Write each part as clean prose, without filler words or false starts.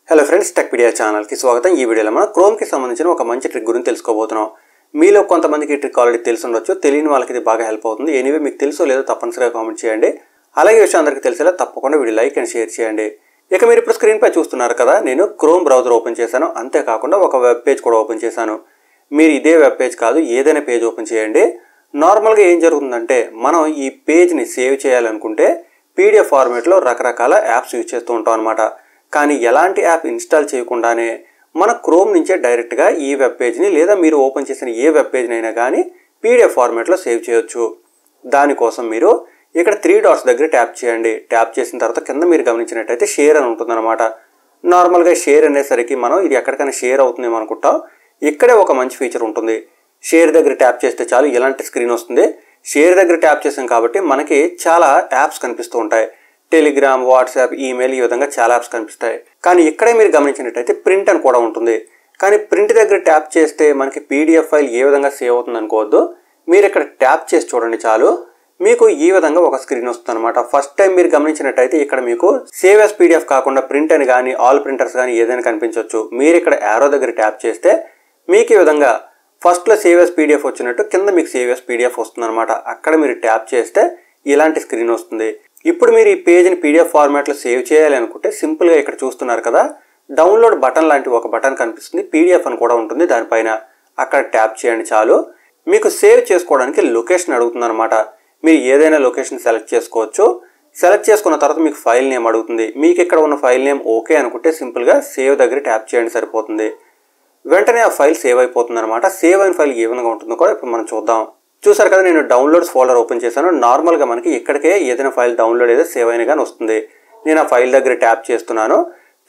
Hello friends, Techpedia ఛానల్కి స్వాగతం. ఈ వీడియోలో మనం క్రోమ్కి సంబంధించిన ఒక మంచి ట్రిక్ గురించి తెలుసుకోబోతున్నాం. మీలో కొంతమందికి ఈ ట్రిక్ ఆల్రెడీ తెలిసి ఉండొచ్చు, తెలియని వాళ్ళకి ఇది బాగా హెల్ప్ అవుతుంది. ఎనీవే మీకు తెలుసో లేదో తప్పనిసరిగా కామెంట్ చేయండి. అలాగే విషయం అందరికీ తెలిసేలా తప్పకుండా వీడియో లైక్ అండ్ షేర్ చేయండి. ఇక మీరు ఇప్పుడు స్క్రీన్పై చూస్తున్నారు కదా, నేను క్రోమ్ బ్రౌజర్ ఓపెన్ చేశాను. అంతేకాకుండా ఒక వెబ్ పేజ్ కూడా ఓపెన్ చేశాను. మీరు ఇదే వెబ్ పేజ్ కాదు, ఏదైనా పేజ్ ఓపెన్ చేయండి. నార్మల్గా ఏం జరుగుతుందంటే, మనం ఈ పేజ్ని సేవ్ చేయాలనుకుంటే పీడిఎఫ్ ఫార్మేట్లో రకరకాల యాప్స్ యూజ్ చేస్తూ ఉంటాం అనమాట. కానీ ఎలాంటి యాప్ ఇన్స్టాల్ చేయకుండానే మన క్రోమ్ నుంచే డైరెక్ట్గా ఈ వెబ్ పేజ్ని లేదా మీరు ఓపెన్ చేసిన ఏ వెబ్ పేజ్ని అయినా కానీ పీడిఎఫ్ ఫార్మేట్లో సేవ్ చేయొచ్చు. దానికోసం మీరు ఇక్కడ 3 డాట్స్ దగ్గర ట్యాప్ చేయండి. ట్యాప్ చేసిన తర్వాత కింద మీరు గమనించినట్టయితే షేర్ అని ఉంటుందన్నమాట. నార్మల్గా షేర్ అనేసరికి మనం ఇది ఎక్కడికైనా షేర్ అవుతుందేమో అనుకుంటాం. ఇక్కడే ఒక మంచి ఫీచర్ ఉంటుంది. షేర్ దగ్గర ట్యాప్ చేస్తే చాలు ఇలాంటి స్క్రీన్ వస్తుంది. షేర్ దగ్గర ట్యాప్ చేసాం కాబట్టి మనకి చాలా యాప్స్ కనిపిస్తూ ఉంటాయి. టెలిగ్రామ్, వాట్సాప్, ఈమెయిల్, ఈ విధంగా చాలా యాప్స్ కనిపిస్తాయి. కానీ ఇక్కడే మీరు గమనించినట్టయితే ప్రింట్ అని కూడా ఉంటుంది. కానీ ప్రింట్ దగ్గర ట్యాప్ చేస్తే మనకి పీడిఎఫ్ ఫైల్ ఏ విధంగా సేవ్ అవుతుంది అనుకోవద్దు. మీరు ఇక్కడ ట్యాప్ చేసి చూడండి చాలు, మీకు ఈ విధంగా ఒక స్క్రీన్ వస్తుంది అనమాట. ఫస్ట్ టైం మీరు గమనించినట్టయితే ఇక్కడ మీకు సేవ్ యాస్ పీడిఎఫ్ కాకుండా ప్రింట్ అని కానీ ఆల్ ప్రింటర్స్ కానీ ఏదైనా కనిపించవచ్చు. మీరు ఇక్కడ యారో దగ్గర ట్యాప్ చేస్తే మీకు ఈ విధంగా ఫస్ట్లో సేవ్ యాస్ పీడిఎఫ్ వచ్చినట్టు కింద మీకు సేవ్ యాస్ పీడిఎఫ్ వస్తుంది అనమాట. అక్కడ మీరు ట్యాప్ చేస్తే ఇలాంటి స్క్రీన్ వస్తుంది. ఇప్పుడు మీరు ఈ పేజ్ని పీడిఎఫ్ ఫార్మాట్లో సేవ్ చేయాలి అనుకుంటే సింపుల్గా ఇక్కడ చూస్తున్నారు కదా, డౌన్లోడ్ బటన్ లాంటి ఒక బటన్ కనిపిస్తుంది. పీడిఎఫ్ అని కూడా ఉంటుంది దానిపైన. అక్కడ ట్యాప్ చేయండి చాలు. మీకు సేవ్ చేసుకోవడానికి లొకేషన్ అడుగుతుంది అనమాట. మీరు ఏదైనా లొకేషన్ సెలెక్ట్ చేసుకోవచ్చు. సెలెక్ట్ చేసుకున్న తర్వాత మీకు ఫైల్ నేమ్ అడుగుతుంది. మీకు ఇక్కడ ఉన్న ఫైల్ నేమ్ ఓకే అనుకుంటే సింపుల్గా సేవ్ దగ్గర ట్యాప్ చేయండి, సరిపోతుంది. వెంటనే ఆ ఫైల్ సేవ్ అయిపోతుంది అనమాట. సేవ్ అయిన ఫైల్ ఏ విధంగా ఉంటుందో కూడా ఇప్పుడు మనం చూద్దాం. చూసారు కదా, నేను డౌన్లోడ్స్ ఫోల్డర్ ఓపెన్ చేశాను. నార్మల్గా మనకి ఇక్కడికే ఏదైనా ఫైల్ డౌన్లోడ్ అయితే సేవ్ అయిన కానీ వస్తుంది. నేను ఆ ఫైల్ దగ్గర ట్యాప్ చేస్తున్నాను.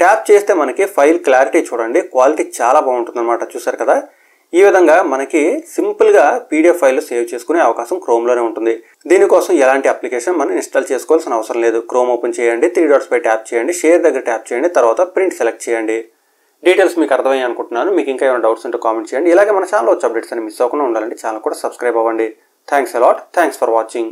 ట్యాప్ చేస్తే మనకి ఫైల్ క్లారిటీ చూడండి, క్వాలిటీ చాలా బాగుంటుంది అనమాట. చూసారు కదా, ఈ విధంగా మనకి సింపుల్గా పీడిఎఫ్ ఫైల్ సేవ్ చేసుకునే అవకాశం క్రోమ్లోనే ఉంటుంది. దీనికోసం ఎలాంటి అప్లికేషన్ మనం ఇన్స్టాల్ చేసుకోవాల్సిన అవసరం లేదు. క్రోమ్ ఓపెన్ చేయండి, 3 డాట్స్ పై ట్యాప్ చేయండి, షేర్ దగ్గర ట్యాప్ చేయండి, తర్వాత ప్రింట్ సెలెక్ట్ చేయండి. డీటెయిల్స్ మీకు అర్థమయ్యాయి అనుకుంటున్నాను. మీకు ఇంకా ఏమైనా డౌట్స్ ఉంటే కామెంట్ చేయండి. ఇలాగే మన ఛానల్ వచ్చే అప్డేట్స్ అని మిస్ అవ్వకుండా ఉండాలంటే ఛానల్ కూడా సబ్స్క్రైబ్ అవ్వండి. Thanks a lot. Thanks for watching.